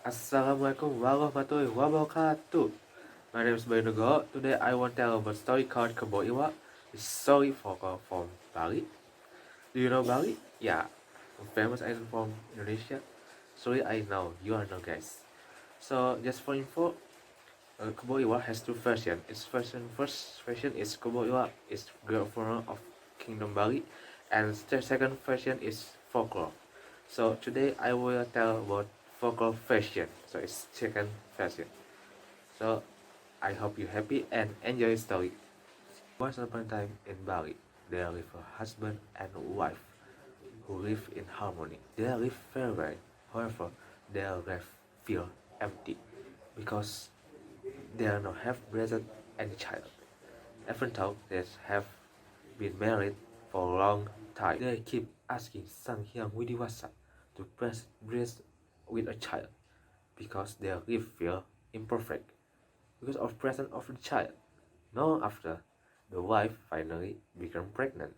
Assalamualaikum warahmatullahi wabarakatuh. My name is Bayu Nugroho. Today I want to tell about a story called Kebo Iwa. It's story from Bali. Do you know Bali? Yeah, a famous island from Indonesia. Sorry, I know you are no guys. So just for info, Kebo Iwa has two versions. First version is Kebo Iwa is governor of Kingdom Bali, and the second version is folklore. So today I will tell about folklore version. So it's second version. So I hope you happy and enjoy the story. Once upon a time in Bali, there lived a husband and wife who live in harmony. They live very well. However, their life feel empty because they are not have raised any child. Even though they have been married for a long time, they keep asking Sang Hyang Widiwasa to breathe with a child because their life feel imperfect because of presence of the child. Now after, the wife finally became pregnant.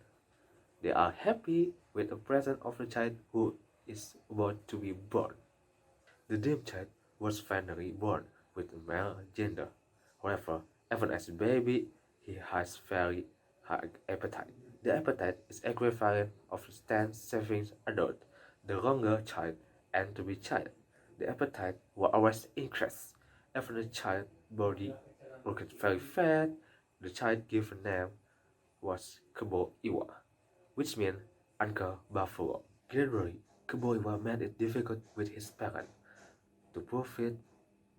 They are happy with the presence of the child who is about to be born. The dream child was finally born with male gender. However, even as a baby, he has very high appetite. The appetite is equivalent of 10 savings adult, the longer child, and to be child. The appetite will always increase. After the child body looked very fat, the child given name was Kebo Iwa, which means Uncle Buffalo. Gradually, Kebo Iwa made it difficult with his parents to profit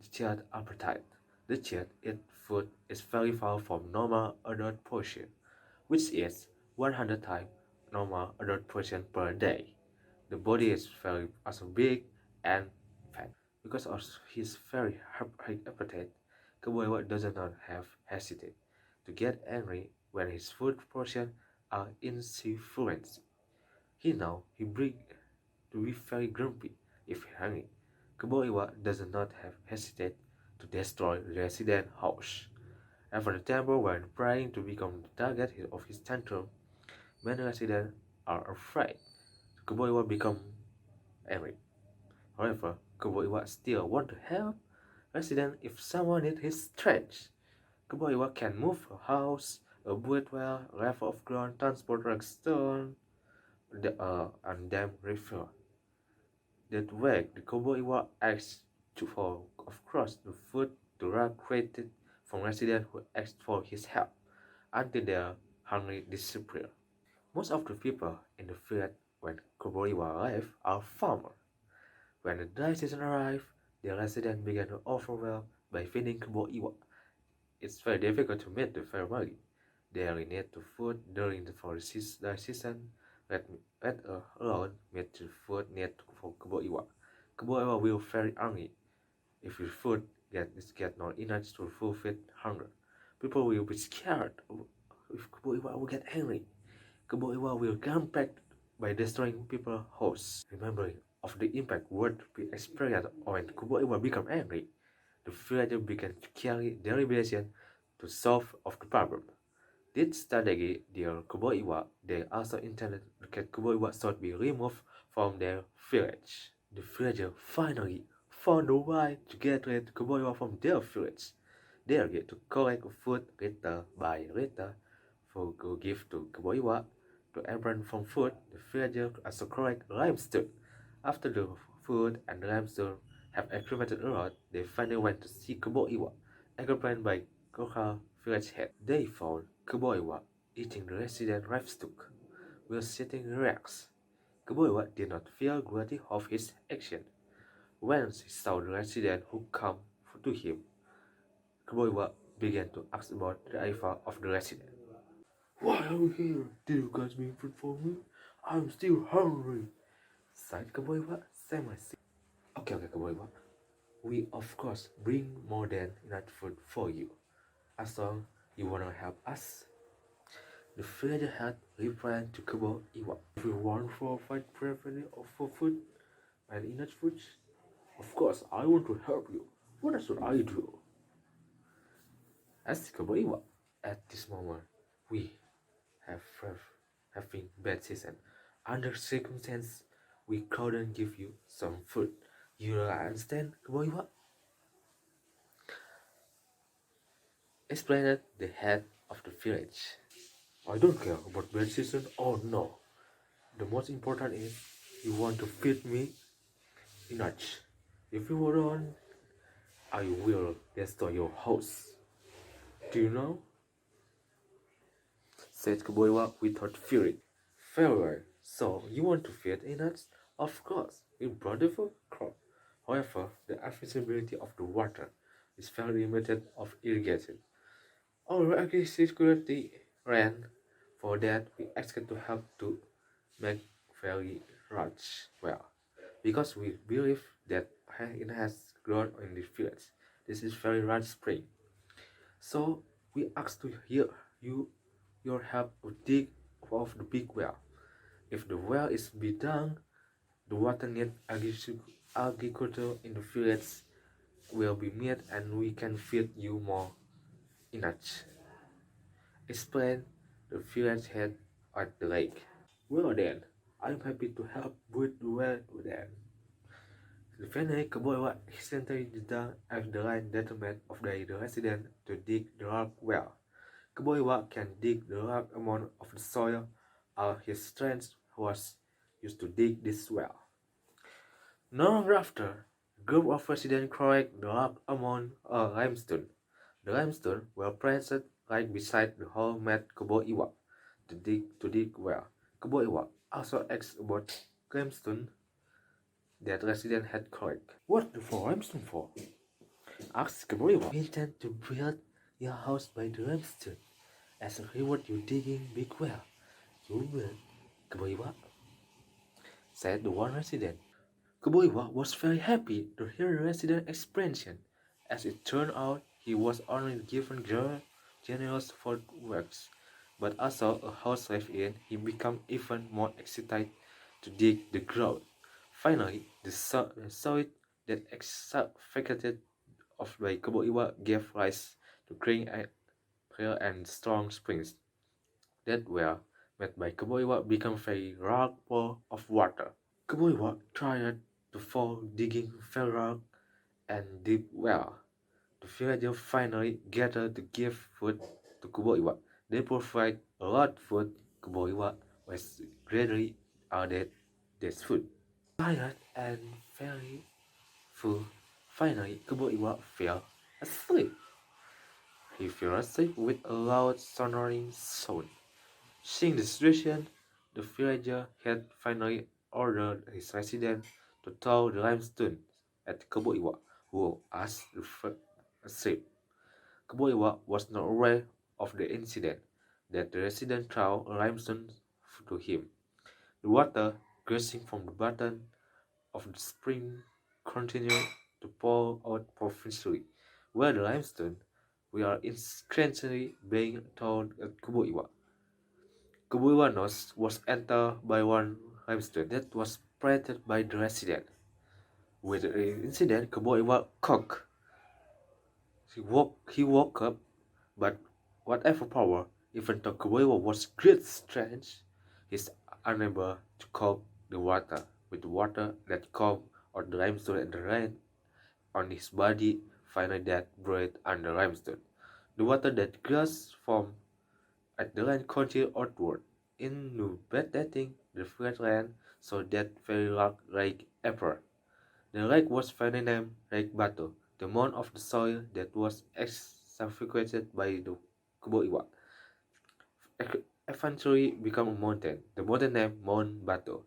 the child's appetite. The child eat food is very far from normal adult portion, which is 100 times normal adult portion per day. The body is very also big and fat. Because of his very high appetite, Kaboiwa does not have hesitate to get angry when his food portion are insufficient. He now he bring to be very grumpy if hungry. Kaboiwa does not have hesitate to destroy the resident house. After the temple when trying to become the target of his tantrum, many residents are afraid. Kaboiwa become angry. However, Kaboiwa still want to help residents if someone needs his strength. Kaboiwa can move a house, a boat well, level of ground, transport like stone, and dam river. That way, the Kaboiwa asks for, of course, the food to run created from residents who asked for his help until their hungry disappear. Most of the people in the field when Kaboiwa arrived are farmers. When the dry season arrived, the residents began to overwhelm by feeding Kaboiwa. It's very difficult to meet the family. They only need to food during the dry season. Let alone meet the food need for Kaboiwa. Kaboiwa will very angry if the food get not enough to fulfill hunger. People will be scared if Kaboiwa will get angry. Kaboiwa will come back by destroying people's house. Remembering of the impact would be experienced when Kaboiwa become angry. The villager began to carry deliberation to solve of the problem. This strategy, dear Kuboiwa, they also intended that Kuboiwa should be removed from their village. The villager finally found a way to get rid of Kuboiwa from their village. They agreed to collect food little by little for to give to Kuboiwa. To earn from food, the villager also collect limestone. After the food and limestone have accumulated a lot, they finally went to see Kuboiwa, accompanied by local village head. They found Kuboiwa eating the resident livestock while sitting relaxed. Kuboiwa did not feel guilty of his action. When he saw the resident who come to him, Kuboiwa began to ask about the arrival of the resident. Why are you here? Did you guys bring food for me? I'm still hungry, sighed Kuboiwa shamelessly. Okay, Kuboiwa. We of course bring more than enough food for you, as long you wanna help us. The villager had replied to Kubo Iwa. If you want for fight preferably or for food and enough food, of course I want to help you. What should I do? Asked Kubo Iwa. At this moment, we have having bad season. Under circumstance, we couldn't give you some food. You don't understand, Kebo Iwa? Explained the head of the village. I don't care about bad season or no. The most important is you want to feed me enough. If you don't, I will destroy your house. Do you know? Said Kuboiwa without fearing. Farewell. So you want to feed enough? Of course, in bountiful crop. However, the accessibility of the water is very limited of irrigation. Our agriculture ran for that we asked to help to make very large well because we believe that it has grown in the fields. This is very large spring. So we ask to hear you your help to dig of the big well. If the well is be done, the water need agriculture in the fields will be met and we can feed you more enough. Explain the village head at the lake. Well then, I'm happy to help with the well then. The family Kaboiwa recently done as the line determined of the resident to dig the rock well. Kaboiwa can dig the large amount of the soil, or his strength was used to dig this well. No longer after, a group of residents collect the large amount of limestone. The limestone were placed right beside the hole made Kaboiwa to dig well. Kaboiwa also asked about limestone that resident had collected. What the for limestone for? Asked Kaboiwa. We intend to build your house by the limestone. As a reward, you digging big well. You will, Kaboiwa, said the one resident. Kaboiwa was very happy to hear the resident expansion. As it turned out, he was only given generous for works, but also a house life in, he became even more excited to dig the ground. Finally, the soil that excavated of by Kaboiwa gave rise to clean clear and strong springs that were made by Kaboiwa become very large pool of water. Kaboiwa tried to fall digging very and deep well. The villagers finally gathered to give food to Kaboiwa. They provide a lot of food. Kaboiwa was greatly added this food. Tired and very full, finally Kaboiwa fell asleep. He fell asleep with a loud sonoring sound. Seeing the situation, the villager had finally ordered his resident to throw the limestone at Kaboiwa, who asked to asleep. Kaboiwa was not aware of the incident that the resident threw a limestone to him. The water, gushing from the bottom of the spring, continued to pour out profusely, where the limestone were increasingly being thrown at Kaboiwa. Kubuwanos was entered by one limestone that was spread by the resident. With the incident, Kubuwa cock. He woke up, but whatever power, even though Kubuwa was great strength, he's unable to cope the water with the water that come on the limestone and the rain on his body finally that breathed under limestone. The water that gushed from at the land continued outward inundating the flat land so that very large lake appeared. The lake was finally named Lake Batu, the amount of the soil that was excavated by the Kuboiwa. Eventually became a mountain, the mountain named Mount Batu.